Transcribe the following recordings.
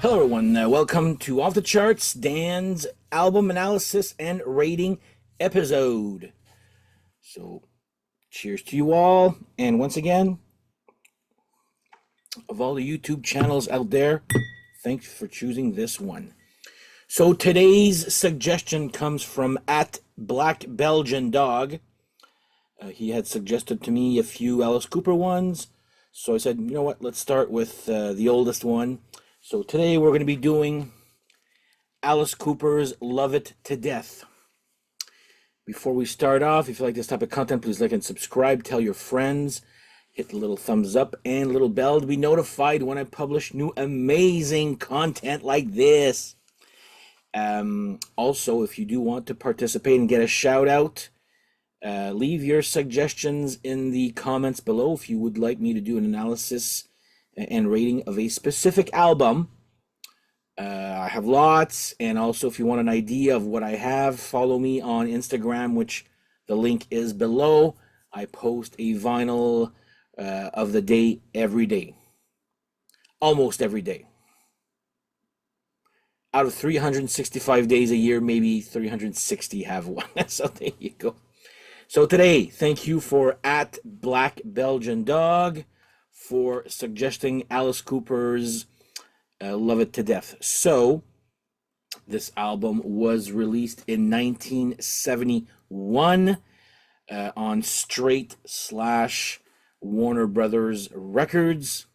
Hello, everyone. Welcome to Off the Charts, Dan's album analysis and rating episode. So, cheers to you all. And once again, of all the YouTube channels out there, thanks for choosing this one. So, today's suggestion comes from at Black Belgian Dog. He had suggested to me a few Alice Cooper ones. So I said, you know what, let's start with the oldest one. So today we're going to be doing Alice Cooper's Love It to Death. Before we start off, if you like this type of content, please like and subscribe, tell your friends, hit the little thumbs up and little bell to be notified when I publish new amazing content like this. Also, if you do want to participate and get a shout out, leave your suggestions in the comments below if you would like me to do an analysis and rating of a specific album. I have lots, and also if you want an idea of what I have, follow me on Instagram, which the link is below. I post a vinyl of the day every day. Almost every day. Out of 365 days a year, maybe 360 have one. So there you go. So today, thank you for at Black Belgian Dog for suggesting Alice Cooper's Love It to Death. So this album was released in 1971 on Straight/Warner Brothers Records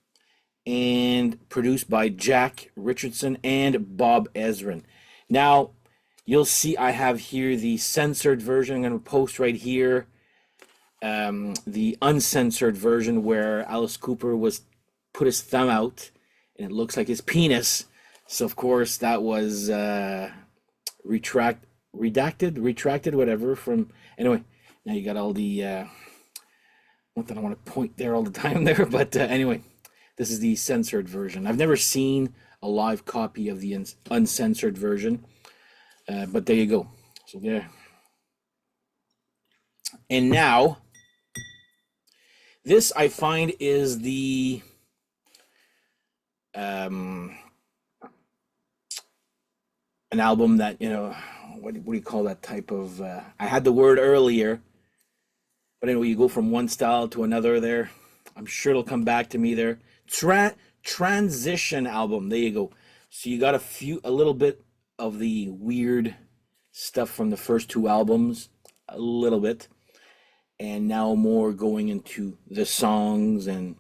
and produced by Jack Richardson and Bob Ezrin. Now, you'll see I have here the censored version. I'm going to post right here the uncensored version where Alice Cooper was put his thumb out and it looks like his penis. So of course that was retracted, whatever. From anyway, now you got all the not that I want to point there all the time there, but anyway, this is the censored version. I've never seen a live copy of the uncensored version. But there you go. So there. And now, this I find is the an album that, you know, what do you call that type of I had the word earlier, but anyway, you go from one style to another there. I'm sure it'll come back to me there. Transition album. There you go. So you got a little bit of the weird stuff from the first two albums, a little bit, and now more going into the songs and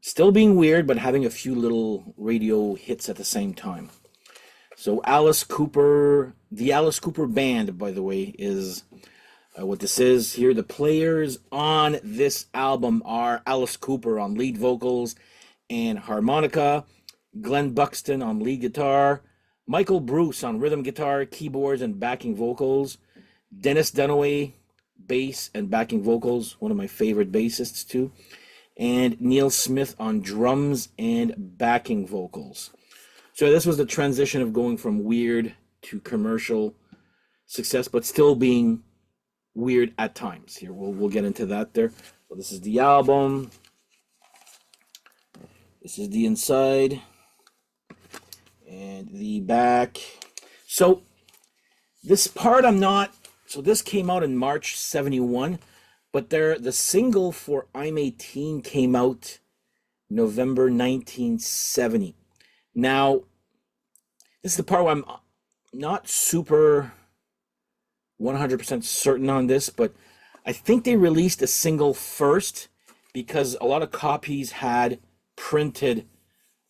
still being weird, but having a few little radio hits at the same time. So Alice Cooper, the Alice Cooper Band, by the way, is what this is here. The players on this album are Alice Cooper on lead vocals and harmonica, Glenn Buxton on lead guitar, Michael Bruce on rhythm guitar, keyboards, and backing vocals, Dennis Dunaway, bass and backing vocals, one of my favorite bassists too, and Neil Smith on drums and backing vocals. So this was the transition of going from weird to commercial success, but still being weird at times. Here, we'll get into that there. So this is the album. This is the inside. And the back. So this part so this came out in March 71, but the single for I'm 18 came out November 1970. Now, this is the part where I'm not super 100% certain on this, but I think they released a single first because a lot of copies had printed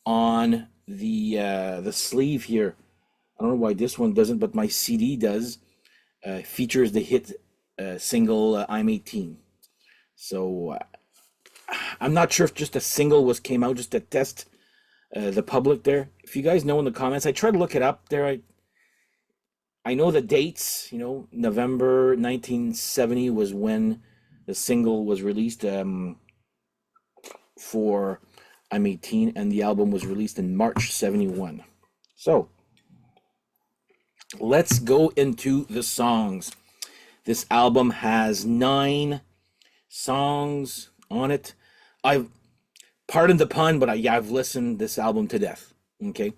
on the sleeve here. I don't know why this one doesn't, but my CD does. Features the hit single I'm 18. So I'm not sure if just a single came out just to test the public there. If you guys know in the comments, I tried to look it up there. I know the dates. You know, November 1970 was when the single was released for I'm 18, and the album was released in March 71. So let's go into the songs. This album has 9 songs on it. Pardon the pun, but I've listened this album to death. Okay,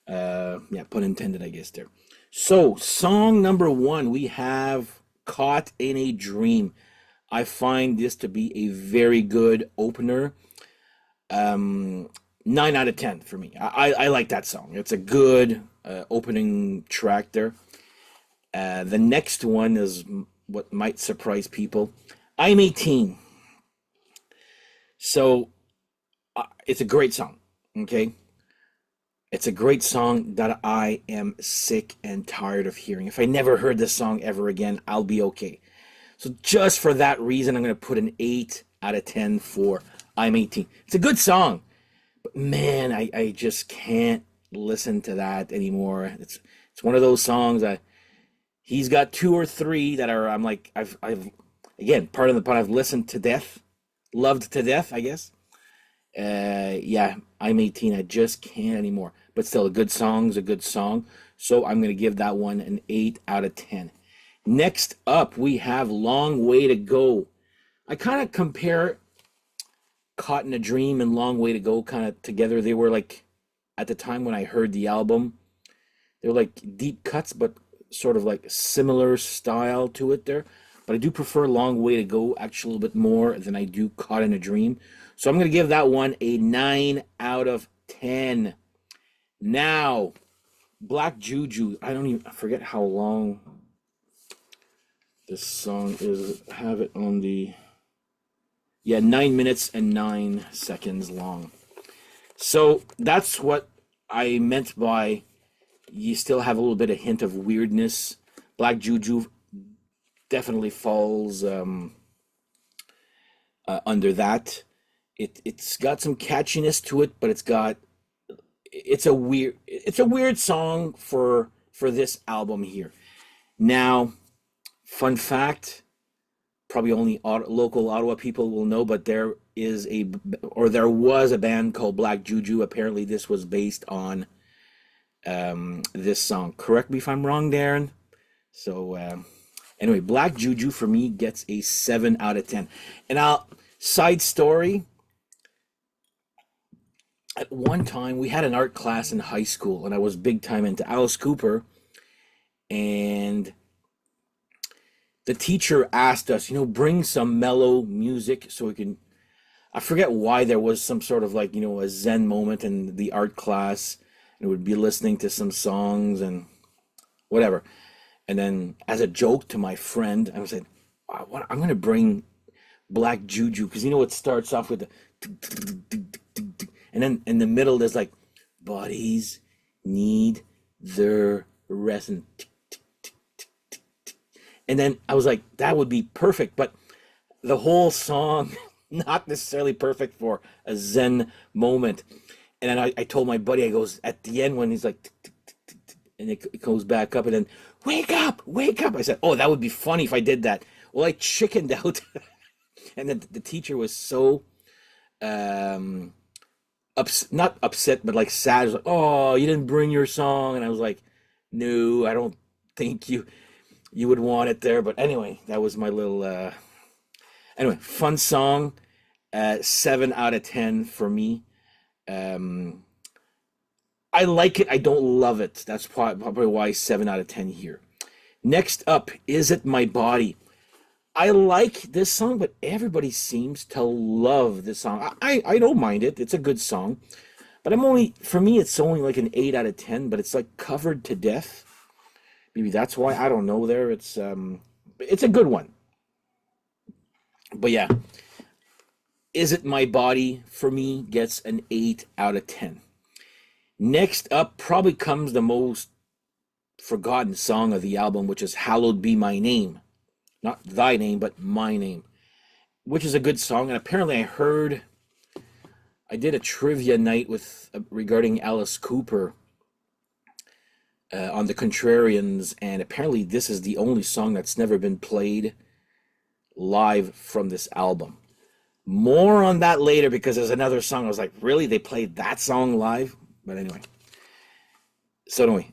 Yeah, pun intended, I guess there. So, song number one, we have Caught in a Dream. I find this to be a very good opener. Um, 9 out of 10 for me. I like that song. It's a good opening track there. The next one is what might surprise people. I'm 18. So it's a great song. Okay. It's a great song that I am sick and tired of hearing. If I never heard this song ever again, I'll be okay. So just for that reason, I'm going to put an 8 out of 10 for I'm 18. It's a good song, but man, I just can't listen to that anymore. It's one of those songs that he's got two or three that are I'm like I've again part of the part I've listened to death, loved to death, I guess. Yeah, I'm 18. I just can't anymore. But still, a good song's a good song. So I'm gonna give that one an 8 out of 10. Next up, we have Long Way to Go. I kind of compare Caught in a Dream and Long Way to Go kind of together. They were like, at the time when I heard the album, they were like deep cuts, but sort of like similar style to it there. But I do prefer Long Way to Go actually a little bit more than I do Caught in a Dream. So I'm going to give that one a 9 out of 10. Now, Black Juju. I forget how long this song is. I have it on the, yeah, 9 minutes and 9 seconds long. So that's what I meant by you still have a little bit of hint of weirdness. Black Juju definitely falls under that. It's got some catchiness to it, but it's a weird song for this album here. Now, fun fact, probably only local Ottawa people will know, but there was a band called Black Juju. Apparently, this was based on this song. Correct me if I'm wrong, Darren. So anyway, Black Juju for me gets a 7 out of 10. And side story, at one time we had an art class in high school, and I was big time into Alice Cooper, and the teacher asked us, bring some mellow music so we can. I forget why there was some sort of like, a Zen moment in the art class, and would be listening to some songs and whatever. And then, as a joke to my friend, I said, I'm going to bring Black Juju, because it starts off with the, and then in the middle there's like, bodies need their rest, and then I was like, that would be perfect, but the whole song not necessarily perfect for a Zen moment. And then I told my buddy, I goes, at the end when he's like, and it goes back up, and then wake up, wake up. I said, oh, that would be funny if I did that. Well, I chickened out, and then the teacher was so not upset, but like sad. Was like, oh, you didn't bring your song, and I was like, no, I don't think you would want it there. But anyway, that was my little anyway, fun song. 7 out of 10 for me. Um, I like it. I don't love it. That's probably why 7 out of 10 here. Next up, Is It My Body? I like this song, but everybody seems to love this song. I don't mind it. It's a good song. But for me, it's only like an 8 out of 10, but it's like covered to death. Maybe that's why, I don't know there. It's a good one. But yeah, Is It My Body for me gets an 8 out of 10. Next up probably comes the most forgotten song of the album, which is Hallowed Be My Name. Not thy name, but my name, which is a good song. And apparently I did a trivia night regarding Alice Cooper on the Contrarians, and apparently this is the only song that's never been played live from this album. More on that later, because there's another song I was like, really? They played that song live? But anyway. So anyway,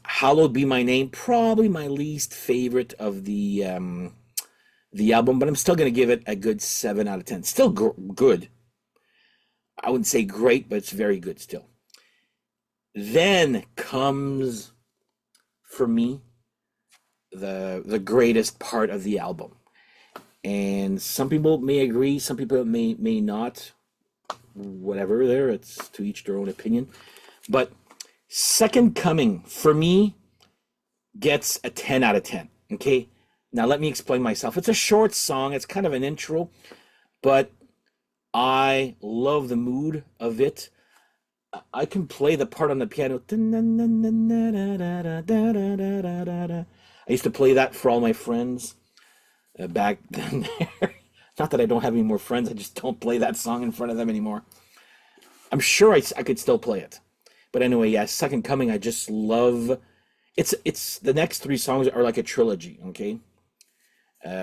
Hallowed Be My Name, probably my least favorite of the album, but I'm still going to give it a good 7 out of 10. Still good. I wouldn't say great, but it's very good still. Then comes, for me, the greatest part of the album. And some people may agree, some people may not. Whatever there, it's to each their own opinion. But Second Coming, for me, gets a 10 out of 10. Okay? Now let me explain myself. It's a short song, it's kind of an intro, but I love the mood of it. I can play the part on the piano. I used to play that for all my friends back then. Not that I don't have any more friends, I just don't play that song in front of them anymore. I'm sure I could still play it. But anyway, yeah, Second Coming, I just love. It's the next three songs are like a trilogy, okay?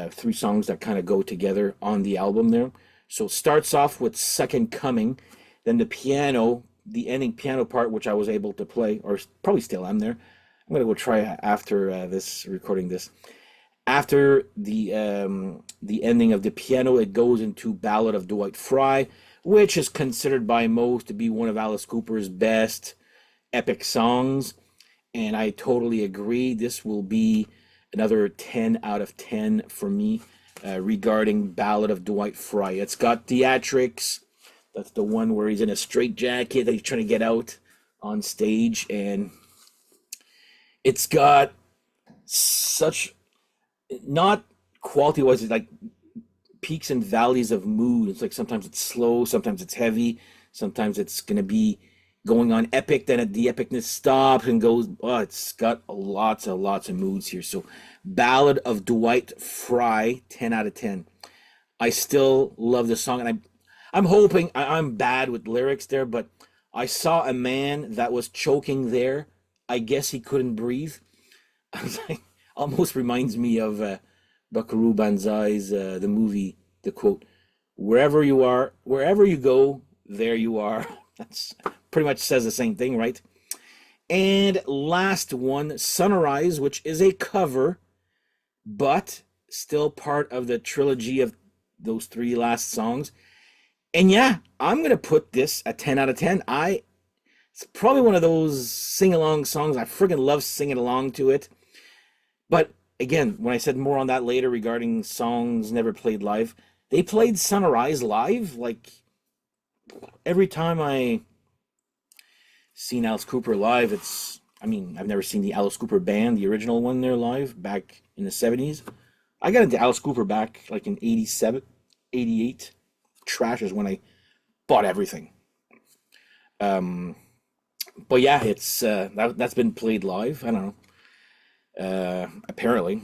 Three songs that kind of go together on the album there. So it starts off with Second Coming, then the piano, the ending piano part, which I was able to play, or probably still am there. I'm gonna go try after this recording this. After the ending of the piano, it goes into Ballad of Dwight Fry, which is considered by most to be one of Alice Cooper's best epic songs, and I totally agree. This will be another 10 out of 10 for me regarding Ballad of Dwight Fry. It's got theatrics. That's the one where he's in a straitjacket that he's trying to get out on stage, and it's got such, not quality-wise, it's like peaks and valleys of mood. It's like sometimes it's slow, sometimes it's heavy, sometimes it's going to be going on epic, then the epicness stops and goes, oh, it's got lots of moods here. So Ballad of Dwight Fry, 10 out of 10. I still love the song, and I'm hoping, I'm bad with lyrics there, but I saw a man that was choking there. I guess he couldn't breathe. I was like, almost reminds me of Buckaroo Banzai's the movie, the quote, wherever you are, wherever you go, there you are. That's pretty much says the same thing, right? And last one, Sunrise, which is a cover, but still part of the trilogy of those three last songs. And yeah, I'm going to put this a 10 out of 10. It's probably one of those sing-along songs. I friggin' love singing along to it. But again, when I said more on that later regarding songs never played live, they played Sunrise live. Like, every time I seen Alice Cooper live, I've never seen the Alice Cooper band, the original one there live back in the 70s. I got into Alice Cooper back like in 87, 88. Trash is when I bought everything. But yeah, it's that's been played live. I don't know. Apparently.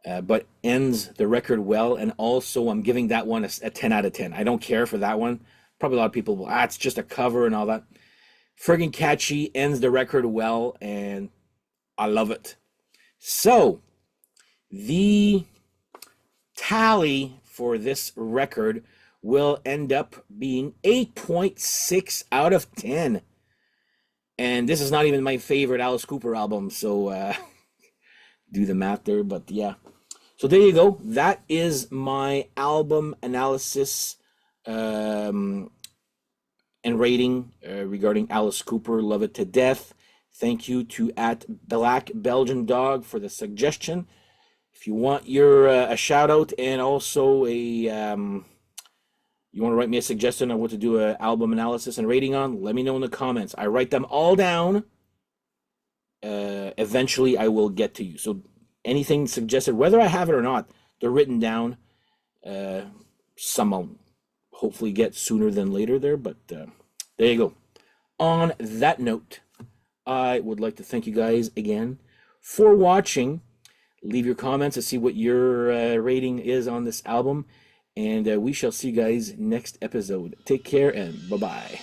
But ends the record well, and also I'm giving that one a 10 out of 10. I don't care for that one. Probably a lot of people will, it's just a cover and all that. Friggin' catchy, ends the record well, and I love it. So, the tally for this record will end up being 8.6 out of 10. And this is not even my favorite Alice Cooper album, so do the math there, but yeah. So there you go. That is my album analysis and rating regarding Alice Cooper, Love It to Death. Thank you to @BlackBelgianDog for the suggestion. If you want your a shout out and also you want to write me a suggestion on what to do an album analysis and rating on, let me know in the comments. I write them all down. Eventually, I will get to you. So anything suggested, whether I have it or not, they're written down. Some I'll hopefully get sooner than later there, but there you go. On that note, I would like to thank you guys again for watching. Leave your comments to see what your rating is on this album. And we shall see you guys next episode. Take care and bye-bye.